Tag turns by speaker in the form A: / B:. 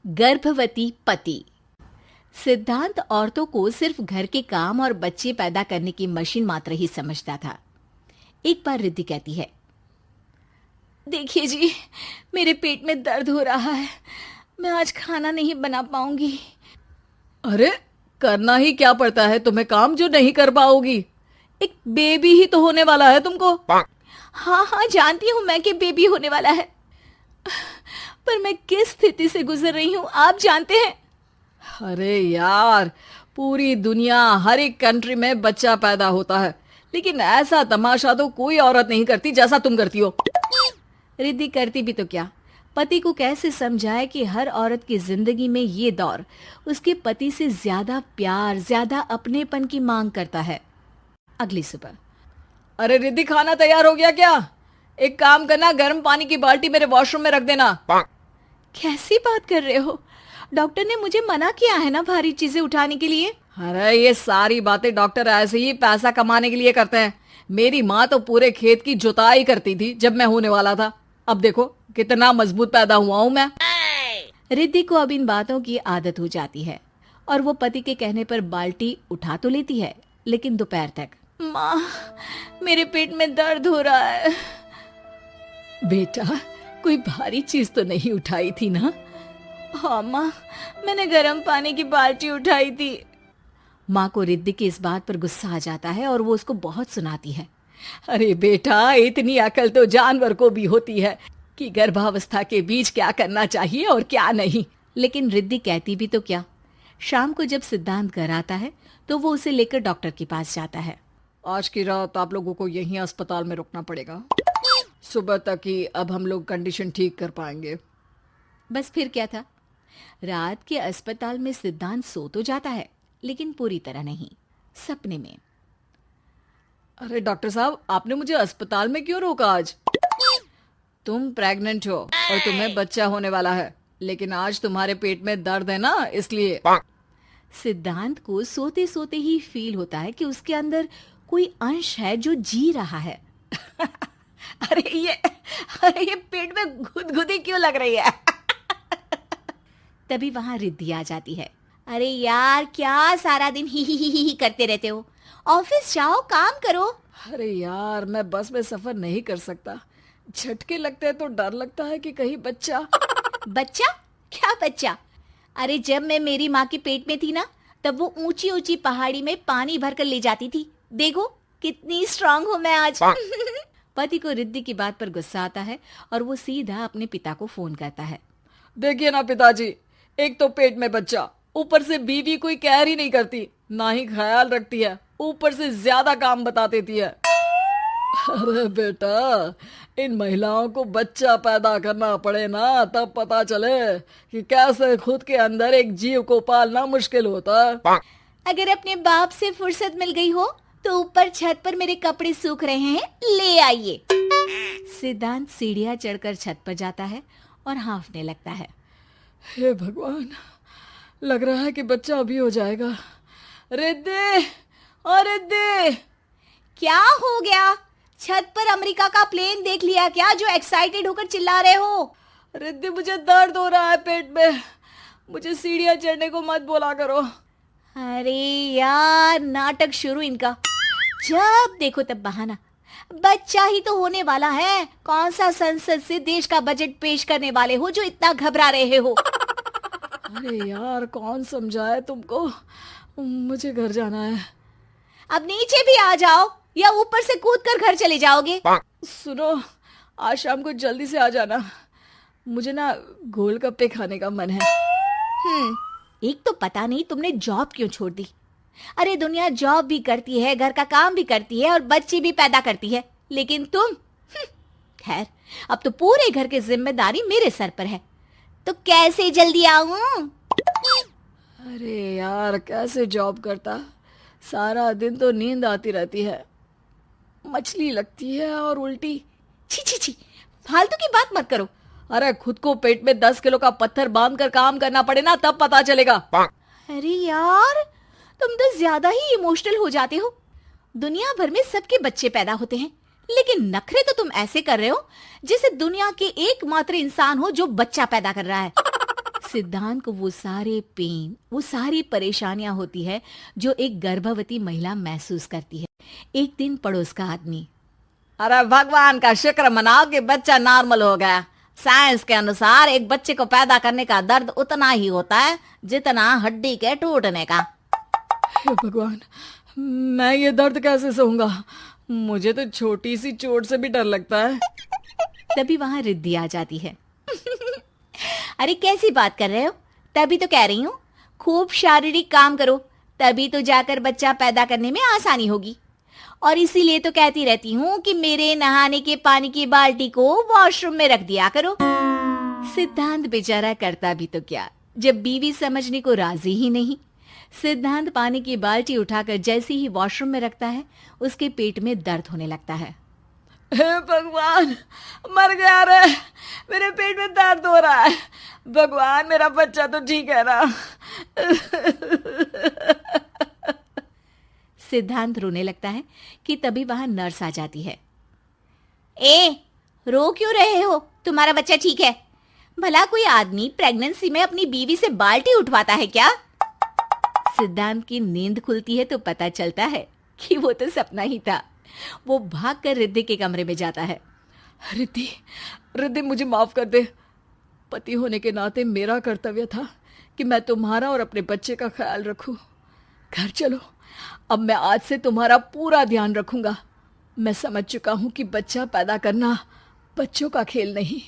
A: गर्भवती पति। सिद्धांत औरतों को सिर्फ घर के काम और बच्चे पैदा करने की मशीन मात्र ही समझता था। एक बार रिद्धि कहती है, देखिए जी, मेरे पेट में दर्द हो रहा है, मैं आज खाना नहीं बना पाऊंगी।
B: अरे करना ही क्या पड़ता है तुम्हें काम जो नहीं कर पाओगी? एक बेबी ही तो होने वाला है तुमको।
A: हाँ हाँ, जानती हूँ मैं कि बेबी होने वाला है, पर मैं किस स्थिति से गुजर रही हूँ आप जानते हैं।
B: अरे यार, पूरी दुनिया हर एक कंट्री में बच्चा पैदा होता है, लेकिन ऐसा तमाशा तो कोई औरत नहीं करती जैसा तुम करती हो।
A: रिद्धि करती भी तो क्या, पति को कैसे समझाए कि हर औरत की जिंदगी में ये दौर उसके पति से ज्यादा प्यार, ज्यादा अपनेपन की मांग करता है। अगली सुबह,
B: अरे रिद्धि, खाना तैयार हो गया क्या? एक काम करना, गर्म पानी की बाल्टी मेरे वॉशरूम में रख देना।
A: कैसी बात कर रहे हो? डॉक्टर ने मुझे मना किया है ना भारी चीजें उठाने के लिए।
B: अरे ये सारी बातें डॉक्टर ऐसे ही पैसा कमाने के लिए करते हैं। मेरी माँ तो पूरे खेत की जुताई करती थी जब मैं होने वाला था। अब देखो कितना मजबूत पैदा हुआ हूँ मैं।
A: रिद्धि को अब इन बातों की आदत हो जाती है और वो पति के कहने पर बाल्टी उठा तो लेती है, लेकिन दोपहर तक। माँ, मेरे पेट में दर्द हो रहा है।
B: बेटा, कोई भारी चीज तो नहीं उठाई थी ना?
A: हाँ माँ, मैंने गर्म पानी की बाल्टी उठाई थी। माँ को रिद्धि की इस बात पर गुस्सा आ जाता है और वो उसको बहुत सुनाती है।
B: अरे बेटा, इतनी अकल तो जानवर को भी होती है कि गर्भावस्था के बीच क्या करना चाहिए और क्या नहीं।
A: लेकिन रिद्धि कहती भी तो क्या। शाम को जब सिद्धांत घर आता है तो वो उसे लेकर डॉक्टर के पास जाता है।
B: आज की रात आप लोगों को यहीं अस्पताल में रुकना पड़ेगा, सुबह तक ही अब हम लोग कंडीशन ठीक कर पाएंगे।
A: बस फिर क्या था, रात के अस्पताल में सिद्धांत सो तो जाता है, लेकिन पूरी तरह नहीं, सपने में।
B: अरे डॉक्टर साहब, आपने मुझे अस्पताल में क्यों रोका आज? तुम प्रेग्नेंट हो और तुम्हें बच्चा होने वाला है, लेकिन आज तुम्हारे पेट में दर्द है ना, इसलिए।
A: सिद्धांत को सोते सोते ही फील होता है कि उसके अंदर कोई अंश है जो जी रहा है।
B: अरे ये पेट में गुदगुदी क्यों लग रही है?
A: तभी वहां रिद्धि आ जाती है। अरे यार, क्या सारा दिन ही करते रहते हो? ऑफिस जाओ, काम करो।
B: अरे यार, मैं बस में सफर नहीं कर सकता। झटके लगते हैं तो डर लगता है कि कहीं बच्चा।
A: बच्चा? क्या बच्चा? अरे जब मैं मेरी माँ के पेट में थी ना, तब वो ऊंची ऊंची पहाड़ी में पानी भरकर ले जाती थी। देखो कितनी स्ट्रांग हूँ मैं आज। पति को रिद्धि की बात पर गुस्सा आता है और वो सीधा अपने पिता को फोन करता है।
B: देखिए ना पिताजी, एक तो पेट में बच्चा, ऊपर से बीवी कोई केयर ही नहीं करती, ना ही ख्याल रखती है, ऊपर से ज्यादा काम बता देती है। अरे बेटा, इन महिलाओं को बच्चा पैदा करना पड़े ना, तब पता चले कि कैसे खुद के अंदर एक जीव को पालना मुश्किल होता है।
A: अगर अपने बाप से फुर्सत मिल गई हो तो ऊपर छत पर मेरे कपड़े सूख रहे हैं, ले आइए। सिद्धांत सीढ़ियां चढ़कर छत पर जाता है और हांफने लगता है।
B: हे भगवान, लग रहा है कि बच्चा अभी हो जाएगा। रिद्धि, ओ रिद्धि!
A: क्या हो गया? छत पर अमेरिका का प्लेन देख लिया क्या जो एक्साइटेड होकर चिल्ला रहे हो?
B: रिद्धि, मुझे दर्द हो रहा है पेट में, मुझे सीढ़ियां चढ़ने को मत बोला करो।
A: अरे यार, नाटक शुरू इनका। जब देखो तब बहाना। बच्चा ही तो होने वाला है, कौन सा संसद से देश का बजट पेश करने वाले हो जो इतना घबरा रहे हो?
B: अरे यार, कौन समझाए तुमको, मुझे घर जाना है।
A: अब नीचे भी आ जाओ या ऊपर से कूदकर घर चले जाओगे?
B: सुनो, आज शाम को जल्दी से आ जाना, मुझे ना गोलगप्पे खाने का मन है।
A: एक तो पता नहीं तुमने जॉब क्यों छोड़ दी। अरे दुनिया जॉब भी करती है, घर का काम भी करती है और बच्चे भी पैदा करती है, लेकिन तुम खैर, अब तो पूरे घर की जिम्मेदारी मेरे सर पर है, तो कैसे जल्दी आऊं?
B: अरे यार, कैसे जॉब करता, सारा दिन तो नींद आती रहती है, मछली लगती है और उल्टी।
A: छी छी छी, फालतू की बात मत करो।
B: अरे खुद को पेट में 10 किलो का पत्थर बांध कर काम करना पड़े ना, तब पता चलेगा।
A: अरे यार, तुम तो ज्यादा ही इमोशनल हो जाते हो। दुनिया भर में सबके बच्चे पैदा होते हैं, लेकिन नखरे तो तुम ऐसे कर रहे हो जैसे दुनिया के एकमात्र इंसान हो जो बच्चा पैदा कर रहा है। सिद्धांत को वो सारे पेन, वो सारी परेशानियां होती है जो एक गर्भवती महिला महसूस करती है। एक दिन पड़ोस का आदमी,
B: अरे भगवान का शुक्र मनाओ कि बच्चा नॉर्मल हो गया। साइंस के अनुसार एक बच्चे को पैदा करने का दर्द उतना ही होता है जितना हड्डी के टूटने का।
C: हे भगवान, मैं ये दर्द कैसे सहूंगा? मुझे तो छोटी सी चोट से भी डर लगता है।
A: तभी वहां रिद्धि आ जाती है। अरे कैसी बात कर रहे हो? तभी तो कह रही हूँ, खूब शारीरिक काम करो, तभी तो जाकर बच्चा पैदा करने में आसानी होगी। और इसीलिए तो कहती रहती हूँ कि मेरे नहाने के पानी की बाल्टी को वॉशरूम में रख दिया करो। सिद्धांत बेचारा करता भी तो क्या, जब बीवी समझने को राजी ही नहीं। सिद्धांत पानी की बाल्टी उठाकर जैसे ही वॉशरूम में रखता है, उसके पेट में दर्द होने लगता है।
B: हे भगवान, मर गया रे, मेरे पेट में दर्द हो रहा है। भगवान, मेरा बच्चा तो ठीक है ना?
A: सिद्धांत रोने लगता है कि तभी वहां नर्स आ जाती है। ए, रो क्यों रहे हो? तुम्हारा बच्चा ठीक है। भला कोई आदमी प्रेगनेंसी में अपनी बीवी से बाल्टी उठवाता है क्या? सिद्धांत की नींद खुलती है तो पता चलता है कि वो तो सपना ही था। वो भागकर रिद्धि के कमरे में जाता है।
C: रिद्धि, रिद्धि, मुझे माफ कर दे। पति होने के नाते मेरा कर्तव्य था कि मैं तुम्हारा और अपने बच्चे का ख्याल रखूं। घर चलो, अब मैं आज से तुम्हारा पूरा ध्यान रखूंगा। मैं समझ चुका हूं कि बच्चा पैदा करना बच्चों का खेल नहीं।